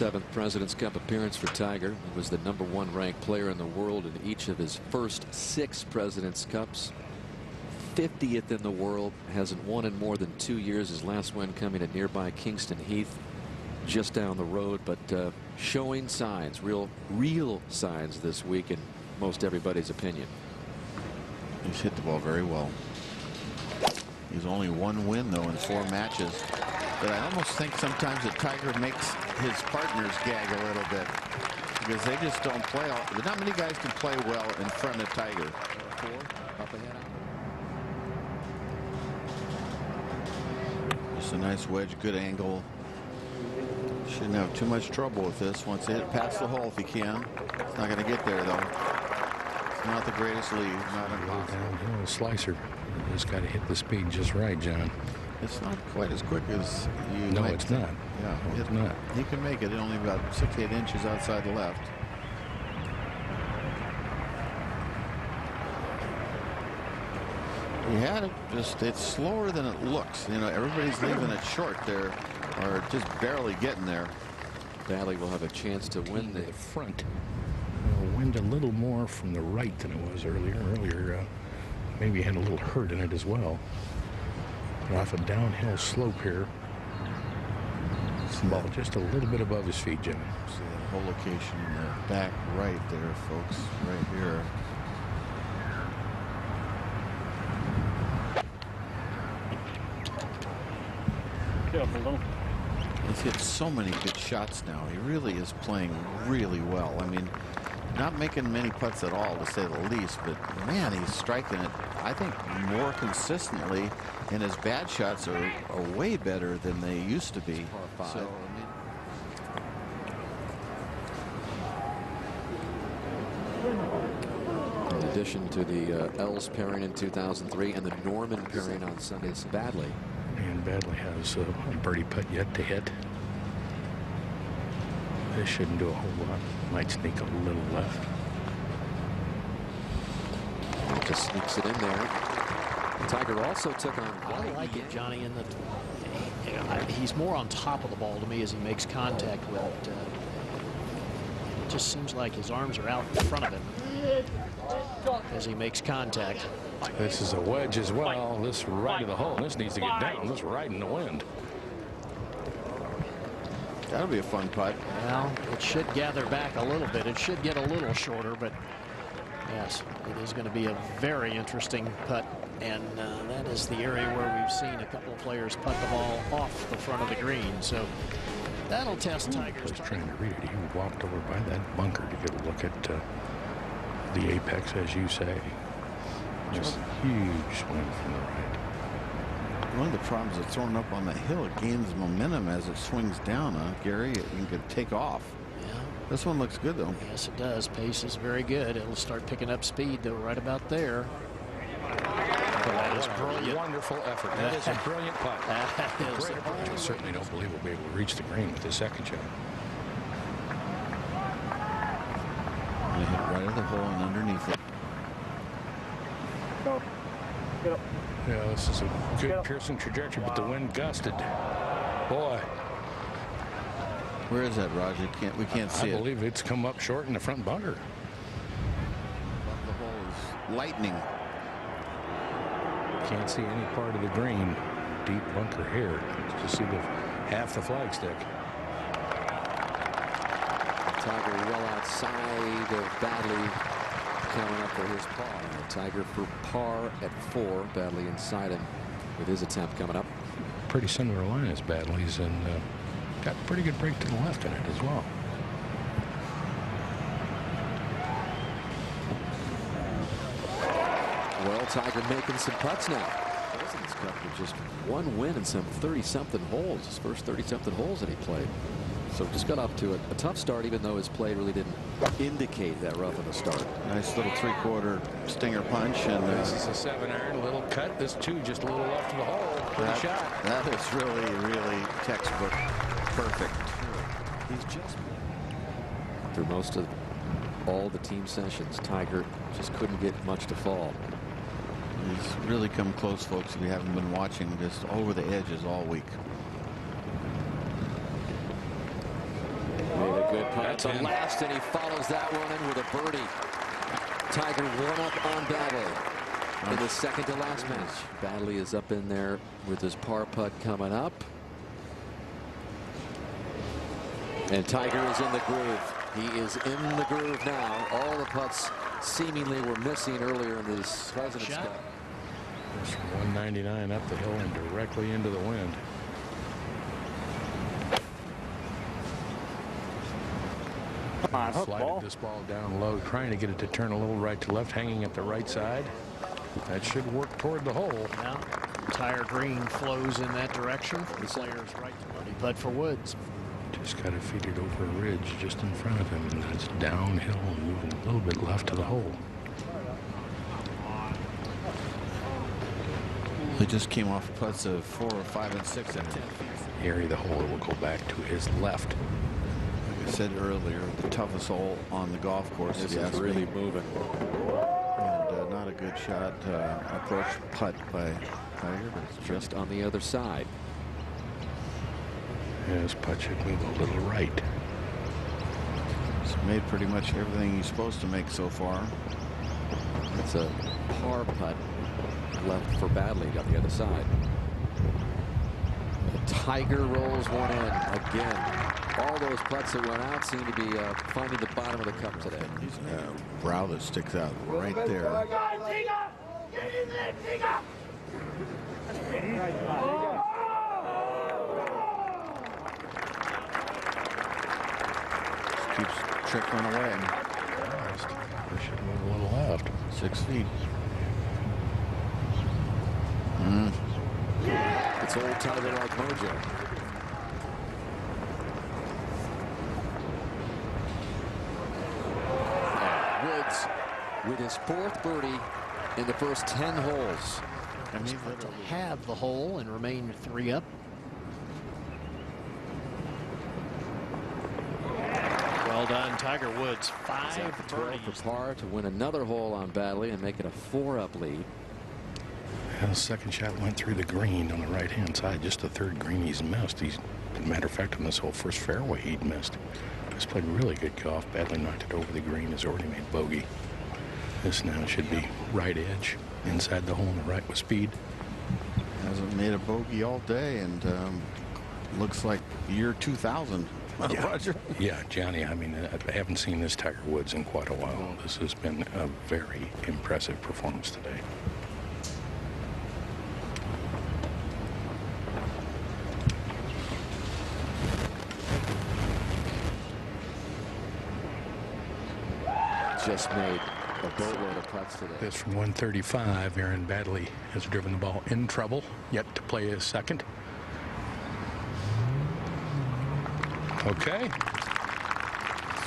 7th President's Cup appearance for Tiger. He was the #1 ranked player in the world in each of his first 6 President's Cups. 50th in the world, hasn't won in more than 2 years. His last win coming at nearby Kingston Heath, just down the road, but showing signs, real signs this week in most everybody's opinion. He's hit the ball very well. He's only 1 win though in 4 matches. But I almost think sometimes that Tiger makes his partners gag a little bit because they just don't play. Not many guys can play well in front of Tiger. 4 up ahead. Just a nice wedge, good angle. Shouldn't have too much trouble with this once they hit past the hole if he can. It's not going to get there though. It's not the greatest lead, not impossible. Downhill slicer. You just got to hit the speed just right, John. It's not quite as quick as you No, might it's think. not. Yeah, No, it's not. He can make it only about 6-8 inches outside the left. He had it, just it's slower than it looks. You know, everybody's leaving it short there, or just barely getting there. Badley will have a chance to win the front. Wind a little more from the right than it was earlier. Maybe had a little hurt in it as well. But off a downhill slope here. Ball just a little bit above his feet, Jimmy. See that whole location in the back right there, folks, right here. He's hit so many good shots now. He really is playing really well. I mean, not making many putts at all, to say the least, but man, he's striking it, I think, more consistently, and his bad shots are way better than they used to be. So, in addition to the Els pairing in 2003 and the Norman pairing on Sunday's Badley. And Badley has a birdie putt yet to hit. This shouldn't do a whole lot. Might sneak a little left. Just sneaks it in there. Tiger also took on. I like it, Johnny, in that he's more on top of the ball to me as he makes contact with it. It just seems like his arms are out in front of him as he makes contact. This is a wedge as well. This right of the hole. This needs to get down. This right in the wind. that'll be a fun putt. Well, it should gather back a little bit. It should get a little shorter, but yes, it is going to be a very interesting putt. And that is the area where we've seen a couple of players putt the ball off the front of the green. So that'll test Tiger's. I was trying to read it. He walked over by that bunker to get a look at the apex, as you say. Just huge swing from the right. One of the problems of throwing up on the hill, it gains momentum as it swings down, Gary. You can take off. Yeah. This one looks good, though. Yes, it does. Pace is very good. It'll start picking up speed, though, right about there. That is a wonderful effort. That is a brilliant putt. I certainly don't believe we'll be able to reach the green with the second shot. They hit right at the hole and underneath it. Yeah, this is a good piercing trajectory, but the wind gusted. Boy. Where is that, Roger? We can't see it. I believe it's come up short in the front bunker. The hole is lightning. Can't see any part of the green. Deep bunker here. Just see half the flagstick. Tiger well outside of Badley coming up for his par. Tiger for par at 4. Badley inside him with his attempt coming up. Pretty similar line as Badley's, and got a pretty good break to the left in it as well. Well, Tiger making some putts now. President's Cup with just 1 win and some 30-something holes. His first 30-something holes that he played. So just got off to a tough start, even though his play really didn't indicate that rough of a start. Nice little 3/4 stinger punch, and this is a 7-iron, a little cut. This 2 just a little left of the hole. Good shot. That is really textbook perfect. He's just through most of all the team sessions. Tiger just couldn't get much to fall. He's really come close, folks, if you haven't been watching, just over the edges all week. Good putt at That's the in. last, and he follows that one in with a birdie. Tiger 1 up on Badley in the second to last match. Badley is up in there with his par putt coming up. And Tiger is in the groove. He is in the groove now. All the putts seemingly were missing earlier in this President's Cup. Goes from 199 up the hill and directly into the wind. Slided this ball down low, trying to get it to turn a little right to left, hanging at the right side. That should work toward the hole. Now, entire green flows in that direction. The player's right to birdie putt for Woods. Just got to feed it over a ridge just in front of him, and that's downhill and moving a little bit left to the hole. He just came off putts of 4, 5, and 6 at 10 feet. The area of the hole will go back to his left. Like I said earlier, the toughest hole on the golf course. This is really moving. And not a good shot approach putt by Tiger, but it's Just on the other side. His putt should move a little right. He's made pretty much everything he's supposed to make so far. It's a par putt left for Badley on the other side. The Tiger rolls one in again. All those putts that went out seem to be finding the bottom of the cup today. He's brow that sticks out right there. Just keeps trickling away. He should move a little left. 6 feet. It's old Tiger like mojo. Woods with his 4th birdie in the first 10 holes. And he's to have the hole and remain 3 up. Well done, Tiger Woods. 5 12 birdies. for par to win another hole on Badley and make it a 4-up lead. The second shot went through the green on the right-hand side. Just the 3rd green he's missed. As a matter of fact, on this whole first fairway he'd missed. He's played really good golf. Badly knocked it over the green. Has already made bogey. This now should be right edge inside the hole on the right with speed. Hasn't made a bogey all day, and looks like year 2000. Yeah. Roger. Yeah, Johnny, I mean, I haven't seen this Tiger Woods in quite a while. This has been a very impressive performance today. Just made a boatload of putts today. This from 135. Aaron Badley has driven the ball in trouble, yet to play his second. Okay.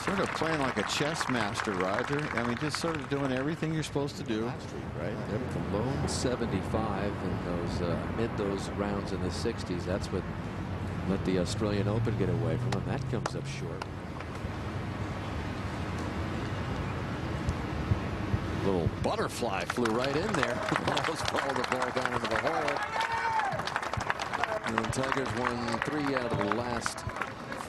Sort of playing like a chess master, Roger. I mean, just sort of doing everything you're supposed to do. Right? The lone 75 in those rounds in the 60s. That's what let the Australian Open get away from him. That comes up short. Little butterfly flew right in there. Almost followed the ball down into the hole. And Tiger's won 3 out of the last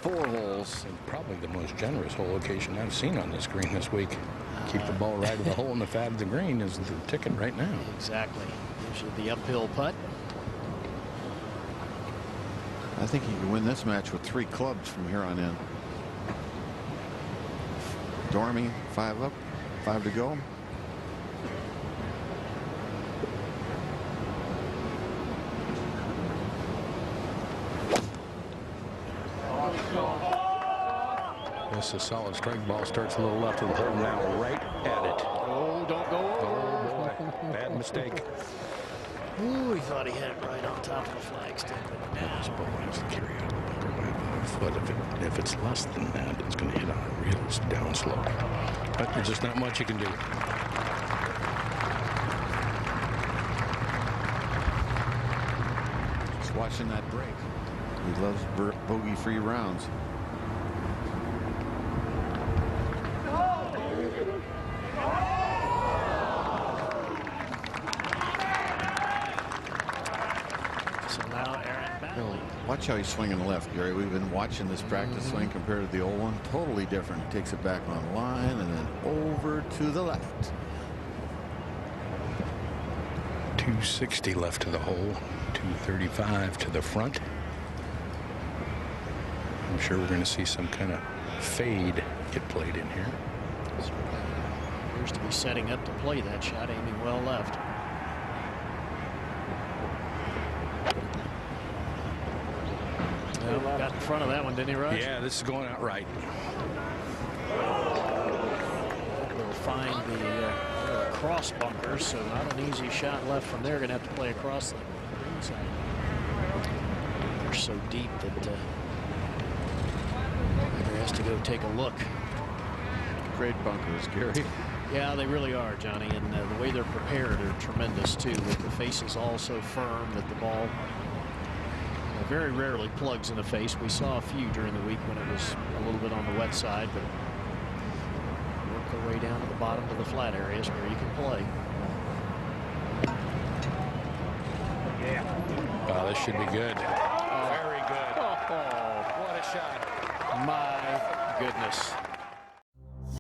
4 holes. And probably the most generous hole location I've seen on this green this week. Keep the ball right of the hole in the fat of the green is the ticket right now. Exactly. Usually the uphill putt. I think he can win this match with 3 clubs from here on in. Dormy, 5 up, 5 to go. This is a solid strike. Ball starts a little left of the hole now, right at it. Oh, don't go over. Oh boy, bad mistake. Ooh, he thought he had it right on top of the flagstick. This ball has to carry out the bunker by about a foot. If it's less than that, it's going to hit on a real downslope. But there's just not much you can do. Just watching that break. He loves bogey-free rounds. So now Aaron back. Really. Watch how he's swinging left, Gary. We've been watching this practice swing compared to the old one. Totally different. He takes it back on line and then over to the left. 260 left to the hole, 235 to the front. I'm sure we're going to see some kind of fade get played in here. Appears to be setting up to play that shot, aiming well left. Well, got in front of that one, didn't he, Rush? Yeah, this is going out right. They'll find the cross bunker, so not an easy shot left from there. Going to have to play across the green side. They're so deep that Ryder has to go take a look. Great bunkers, Gary. Yeah, they really are, Johnny, and the way they're prepared are tremendous too. With the faces all so firm that the ball very rarely plugs in the face. We saw a few during the week when it was a little bit on the wet side, but work their way down to the bottom to the flat areas where you can play. Wow, this should be good. Very good. Oh, What a shot. my goodness.